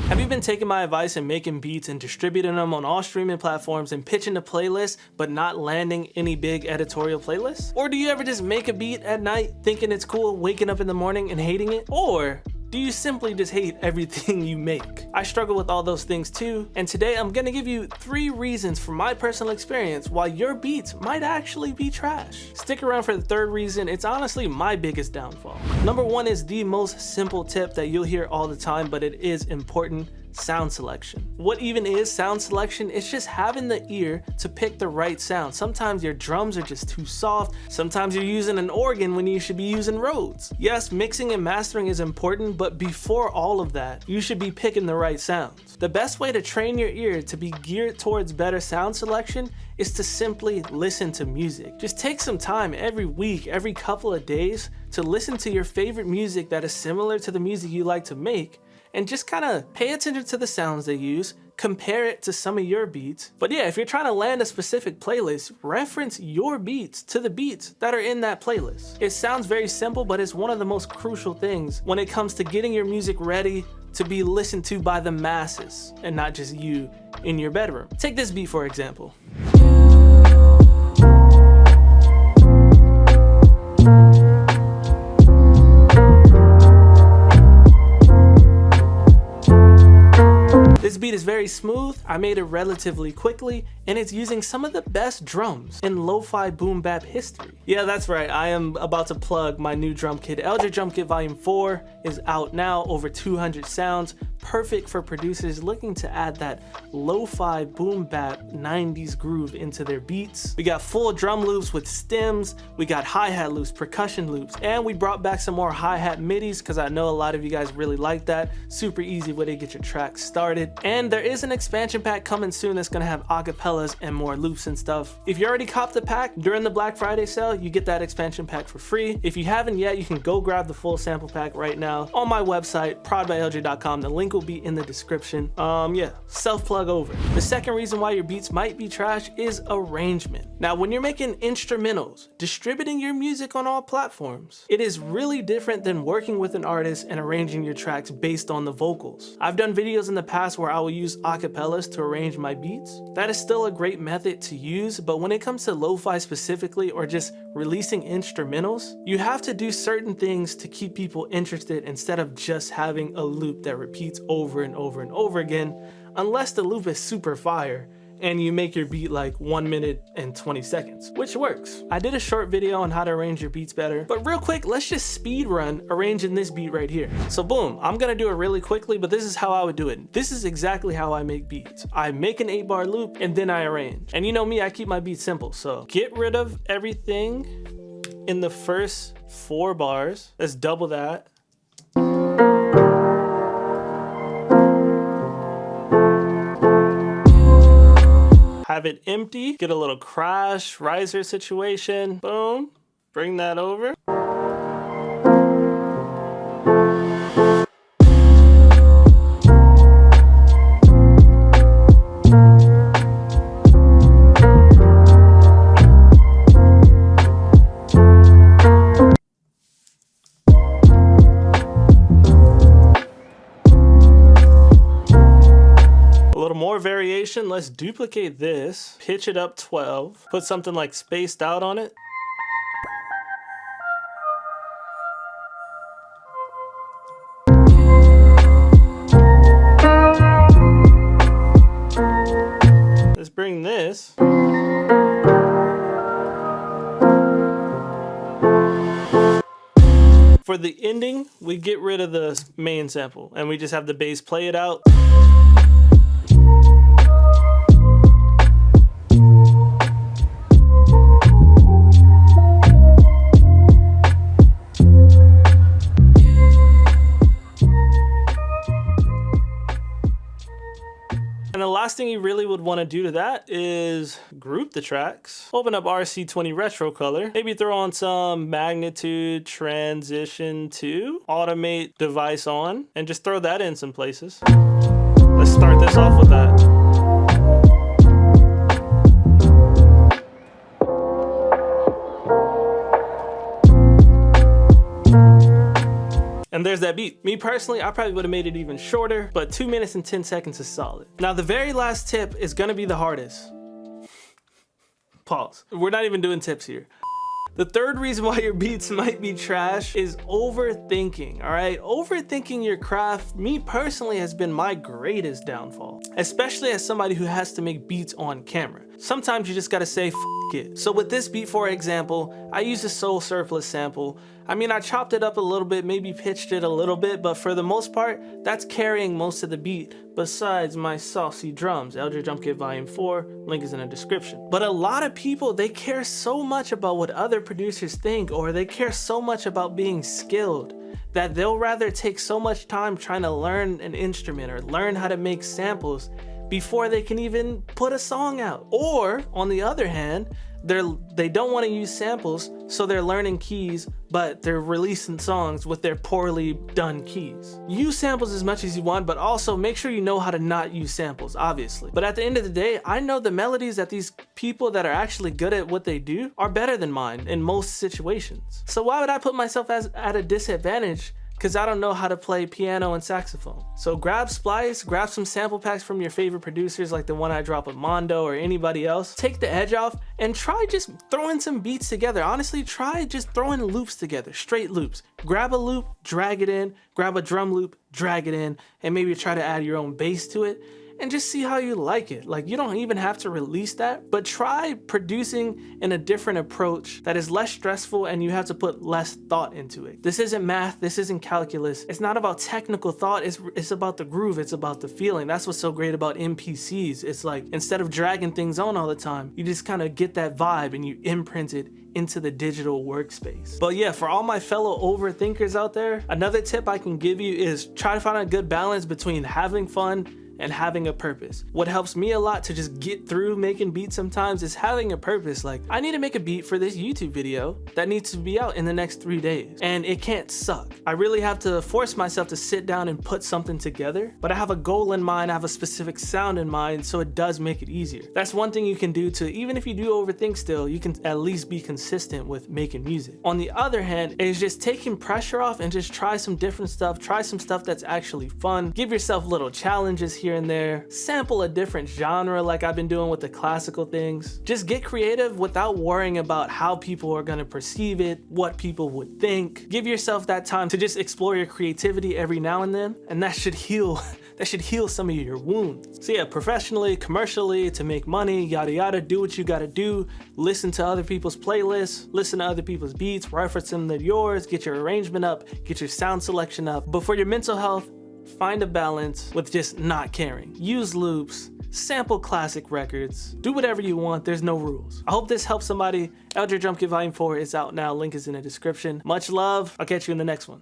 Have you been taking my advice and making beats and distributing them on all streaming platforms and pitching a playlist but not landing any big editorial playlists? Or do you ever just make a beat at night thinking it's cool, waking up in the morning and hating it? Or do you simply just hate everything you make? I struggle with all those things too, and today I'm gonna give you 3 reasons from my personal experience why your beats might actually be trash. Stick around for the 3rd reason. It's honestly my biggest downfall. Number 1 is the most simple tip that you'll hear all the time, but it is important: sound selection. What even is sound selection? It's just having the ear to pick the right sound. Sometimes your drums are just too soft. Sometimes you're using an organ when you should be using Rhodes. Yes, mixing and mastering is important, but before all of that, you should be picking the right sounds. The best way to train your ear to be geared towards better sound selection is to simply listen to music. Just take some time every week, every couple of days, to listen to your favorite music that is similar to the music you like to make, and just kind of pay attention to the sounds they use, compare it to some of your beats. But yeah, if you're trying to land a specific playlist, reference your beats to the beats that are in that playlist. It sounds very simple, but it's one of the most crucial things when it comes to getting your music ready to be listened to by the masses and not just you in your bedroom. Take this beat for example. This beat is very smooth. I made it relatively quickly, and it's using some of the best drums in lo-fi boom bap history. Yeah, that's right. I am about to plug my new drum kit. L.Dre Drum Kit Volume 4 is out now, over 200 sounds, perfect for producers looking to add that lo-fi boom bap 90s groove into their beats. We got full drum loops with stems, we got hi-hat loops, percussion loops, and we brought back some more hi-hat midis because I know a lot of you guys really like that. Super easy way to get your track started. And there is an expansion pack coming soon that's gonna have acapellas and more loops and stuff. If you already copped the pack during the Black Friday sale, you get that expansion pack for free. If you haven't yet, you can go grab the full sample pack right now on my website, prodbyldre.com. The link will be in the description. Yeah, self-plug over. The second reason why your beats might be trash is arrangement. Now, when you're making instrumentals, distributing your music on all platforms, it is really different than working with an artist and arranging your tracks based on the vocals. I've done videos in the past where I will use acapellas to arrange my beats. That is still a great method to use, but when it comes to lo-fi specifically or just releasing instrumentals, you have to do certain things to keep people interested instead of just having a loop that repeats over and over and over again, unless the loop is super fire and you make your beat like 1 minute and 20 seconds, which works. I did a short video on how to arrange your beats better, but real quick, let's just speed run arranging this beat right here. So boom, I'm gonna do it really quickly, but this is how I would do it. This is exactly how I make beats. I make an 8-bar loop and then I arrange. And you know me, I keep my beats simple. So get rid of everything in the first 4 bars. Let's double that. Have it empty, get a little crash, riser situation, boom, bring that over. More variation, let's duplicate this, pitch it up 12, put something like spaced out on it. Let's bring this. For the ending, we get rid of the main sample and we just have the bass play it out. And the last thing you really would want to do to that is group the tracks. Open up RC20 Retro Color. Maybe throw on some magnitude, transition to, automate device on, and just throw that in some places. Let's start this off with that. And there's that beat. Me personally, I probably would have made it even shorter, but 2 minutes and 10 seconds is solid. Now the very last tip is gonna be the hardest. Pause. We're not even doing tips here. The third reason why your beats might be trash is overthinking, all right? Overthinking your craft, me personally, has been my greatest downfall, especially as somebody who has to make beats on camera. Sometimes you just gotta say, F it. So with this beat, for example, I used a Soul Surplus sample. I mean, I chopped it up a little bit, maybe pitched it a little bit, but for the most part, that's carrying most of the beat, besides my saucy drums. L.Dre Jump Kit Volume 4, link is in the description. But a lot of people, they care so much about what other producers think, or they care so much about being skilled, that they'll rather take so much time trying to learn an instrument or learn how to make samples before they can even put a song out. Or on the other hand, they don't want to use samples, so they're learning keys, but they're releasing songs with their poorly done keys. Use samples as much as you want, but also make sure you know how to not use samples, obviously. But at the end of the day, I know the melodies that these people that are actually good at what they do are better than mine in most situations. So why would I put myself at a disadvantage? Because I don't know how to play piano and saxophone. So grab Splice, grab some sample packs from your favorite producers like the one I drop with Mondo or anybody else. Take the edge off and try just throwing some beats together. Honestly, try just throwing loops together, straight loops. Grab a loop, drag it in, grab a drum loop, drag it in, and maybe try to add your own bass to it. And just see how you like it. Like, you don't even have to release that, but try producing in a different approach that is less stressful and you have to put less thought into it. This isn't math, this isn't calculus. It's not about technical thought, it's about the groove, it's about the feeling. That's what's so great about MPCs. It's like, instead of dragging things on all the time, you just kind of get that vibe and you imprint it into the digital workspace. But yeah, for all my fellow overthinkers out there, another tip I can give you is try to find a good balance between having fun and having a purpose. What helps me a lot to just get through making beats sometimes is having a purpose. Like, I need to make a beat for this YouTube video that needs to be out in the next 3 days, and it can't suck. I really have to force myself to sit down and put something together, but I have a goal in mind, I have a specific sound in mind, so it does make it easier. That's one thing you can do to, even if you do overthink still, you can at least be consistent with making music. On the other hand, it's just taking pressure off and just try some different stuff, try some stuff that's actually fun, give yourself little challenges here and there, sample a different genre like I've been doing with the classical things. Just get creative without worrying about how people are gonna perceive it, what people would think. Give yourself that time to just explore your creativity every now and then, and that should heal some of your wounds. So yeah, professionally, commercially, to make money, yada yada, do what you gotta do. Listen to other people's playlists, listen to other people's beats, reference them to yours, get your arrangement up, get your sound selection up. But for your mental health, find a balance with just not caring. Use loops, sample classic records, do whatever you want, there's no rules. I hope this helps somebody. L.Dre Jump Kit Volume 4 is out now, link is in the description. Much love, I'll catch you in the next one.